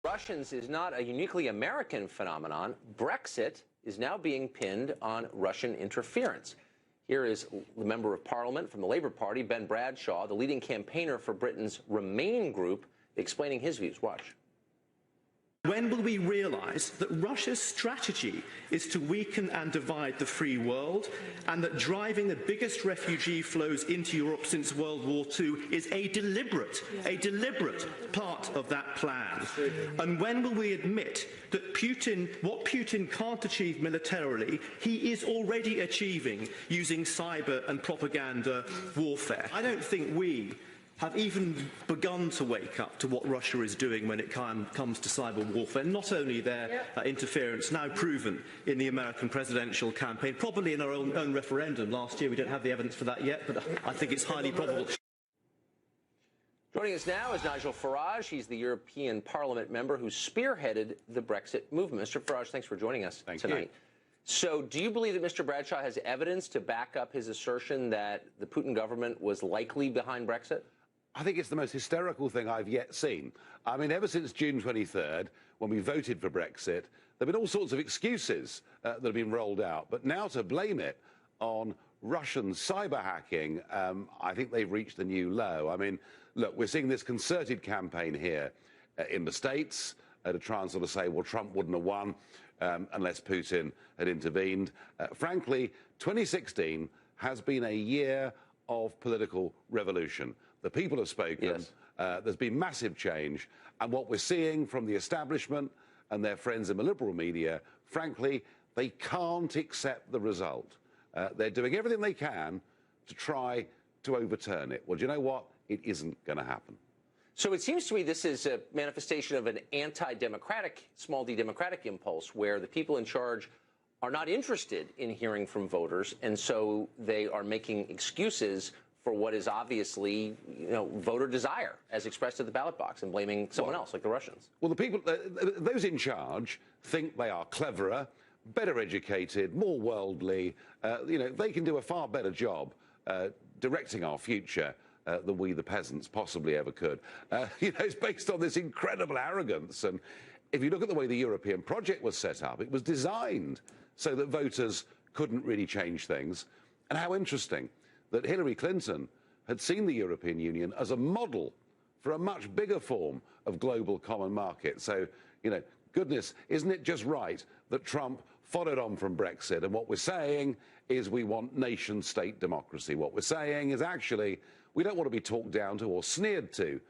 Russians is not a uniquely American phenomenon. Brexit is now being pinned on Russian interference. Here is the Member of Parliament from the Labour Party, Ben Bradshaw, the leading campaigner for Britain's Remain group, explaining his views. Watch. When will we realise that Russia's strategy is to weaken and divide the free world, and that driving the biggest refugee flows into Europe since World War II is a deliberate part of that plan? And when will we admit that what Putin can't achieve militarily, he is already achieving using cyber and propaganda warfare? I don't think we have even begun to wake up to what Russia is doing when it comes to cyber warfare. Not only their interference, now proven in the American presidential campaign, probably in our own referendum last year. We don't have the evidence for that yet, but I think it's highly probable. Joining us now is Nigel Farage. He's the European Parliament member who spearheaded the Brexit movement. Mr. Farage, thanks for joining us tonight. So do you believe that Mr. Bradshaw has evidence to back up his assertion that the Putin government was likely behind Brexit? I think it's the most hysterical thing I've yet seen. I mean, ever since June 23rd, when we voted for Brexit, there have been all sorts of excuses that have been rolled out. But now to blame it on Russian cyber hacking, I think they've reached a new low. I mean, look, we're seeing this concerted campaign here in the States to try and sort of say, well, Trump wouldn't have won unless Putin had intervened. Frankly, 2016 has been a year of political revolution. The people have spoken. Yes. There's been massive change. And what we're seeing from the establishment and their friends in the liberal media, frankly, they can't accept the result. They're doing everything they can to try to overturn it. Well, do you know what? It isn't going to happen. So it seems to me this is a manifestation of an anti-democratic, small d democratic impulse where the people in charge are not interested in hearing from voters, and so they are making excuses for what is obviously, voter desire as expressed at the ballot box and blaming someone else, like the Russians. Well, the people, those in charge think they are cleverer, better educated, more worldly. They can do a far better job directing our future than we, the peasants, possibly ever could. It's based on this incredible arrogance. And if you look at the way the European project was set up, it was designed so that voters couldn't really change things. And how interesting that Hillary Clinton had seen the European Union as a model for a much bigger form of global common market. So, goodness, isn't it just right that Trump followed on from Brexit? And what we're saying is we want nation-state democracy. What we're saying is actually we don't want to be talked down to or sneered to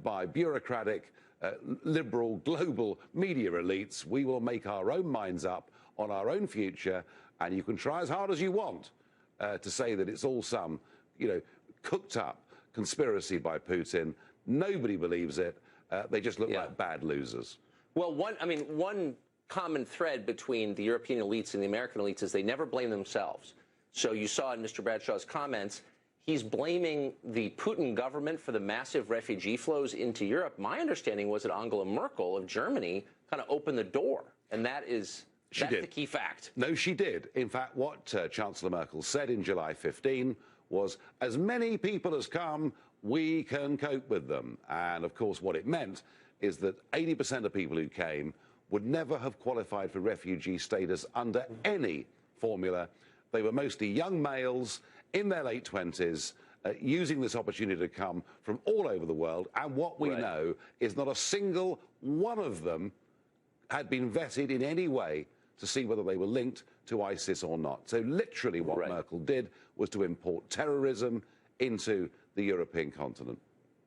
by bureaucratic, liberal, global media elites. We will make our own minds up on our own future, and you can try as hard as you want to say that it's all some, cooked up conspiracy by Putin. Nobody believes it. They just look like bad losers. Well, one common thread between the European elites and the American elites is they never blame themselves. So you saw in Mr. Bradshaw's comments, he's blaming the Putin government for the massive refugee flows into Europe. My understanding was that Angela Merkel of Germany kind of opened the door, and that's the key fact. No, she did. In fact, what Chancellor Merkel said in July 15 was, as many people as come, we can cope with them. And, of course, what it meant is that 80% of people who came would never have qualified for refugee status under any formula. They were mostly young males in their late 20s, using this opportunity to come from all over the world. And what we know is not a single one of them had been vetted in any way to see whether they were linked to ISIS or not. So literally what Merkel did was to import terrorism into the European continent.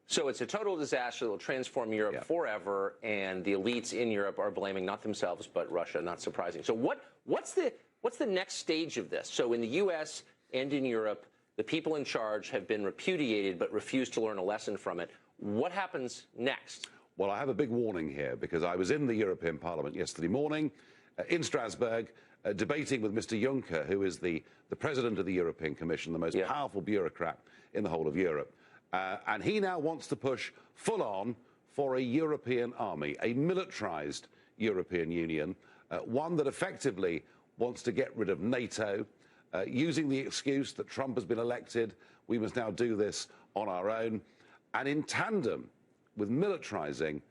So it's a total disaster that will transform Europe forever, and the elites in Europe are blaming not themselves but Russia, not surprising. So what's the next stage of this? So in the U.S. and in Europe, the people in charge have been repudiated but refused to learn a lesson from it. What happens next? Well, I have a big warning here, because I was in the European Parliament yesterday morning in Strasbourg, debating with Mr. Juncker, who is the president of the European Commission, the most powerful bureaucrat in the whole of Europe. And he now wants to push full on for a European army, a militarized European Union, one that effectively wants to get rid of NATO, using the excuse that Trump has been elected. We must now do this on our own. And in tandem with militarizing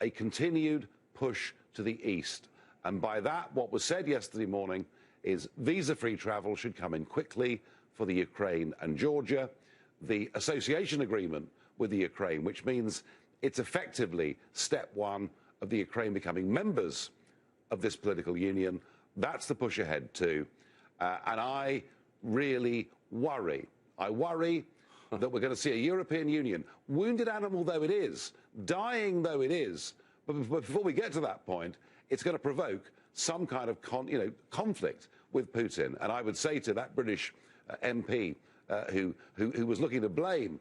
a continued push to the east. And by that, what was said yesterday morning is visa-free travel should come in quickly for the Ukraine and Georgia. The association agreement with the Ukraine, which means it's effectively step one of the Ukraine becoming members of this political union, that's the push ahead too. And I really worry. I worry that we're going to see a European Union, wounded animal though it is, dying though it is, but before we get to that point, it's going to provoke some kind of conflict with Putin. And I would say to that British MP who was looking to blame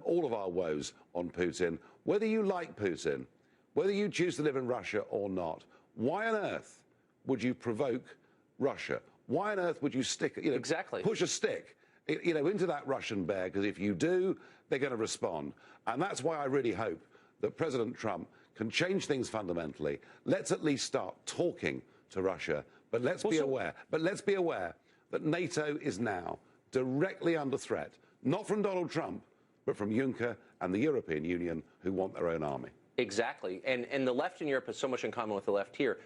all of our woes on Putin, whether you like Putin, whether you choose to live in Russia or not, why on earth would you provoke Russia? Why on earth would you push a stick, into that Russian bear? Because if you do, they're going to respond. And that's why I really hope that President Trump can change things fundamentally. Let's at least start talking to Russia. But let's be aware. But let's be aware that NATO is now directly under threat, not from Donald Trump, but from Juncker and the European Union, who want their own army. Exactly. And the left in Europe has so much in common with the left here.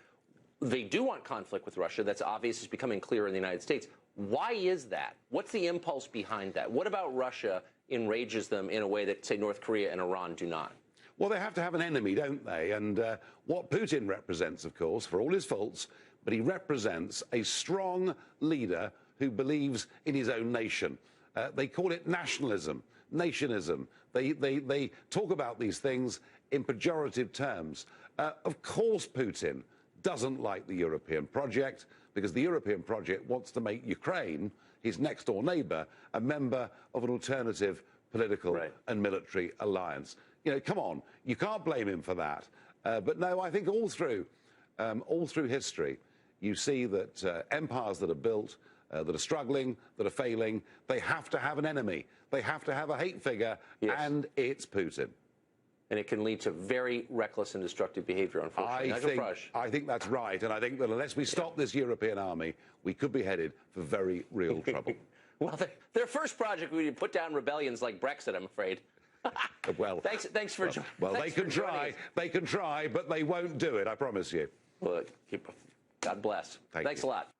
They do want conflict with Russia. That's obvious. It's becoming clear in the United States. Why is that? What's the impulse behind that? What about Russia enrages them in a way that, say, North Korea and Iran do not? Well, they have to have an enemy, don't they? And what Putin represents, of course, for all his faults, but he represents a strong leader who believes in his own nation. They call it nationalism, nationism. They talk about these things in pejorative terms. Of course, Putin doesn't like the European project, because the European project wants to make Ukraine, his next-door neighbour, a member of an alternative political and military alliance. Come on, you can't blame him for that. But no, I think all through history, you see that empires that are built, that are struggling, that are failing, they have to have an enemy. They have to have a hate figure, and it's Putin. And it can lead to very reckless and destructive behavior, unfortunately. I think that's right. And I think that unless we stop this European army, we could be headed for very real trouble. Well, their first project would be to put down rebellions like Brexit, I'm afraid. Well, thanks for joining. Well, they can try. They can try, but they won't do it, I promise you. Well, God bless. Thanks a lot.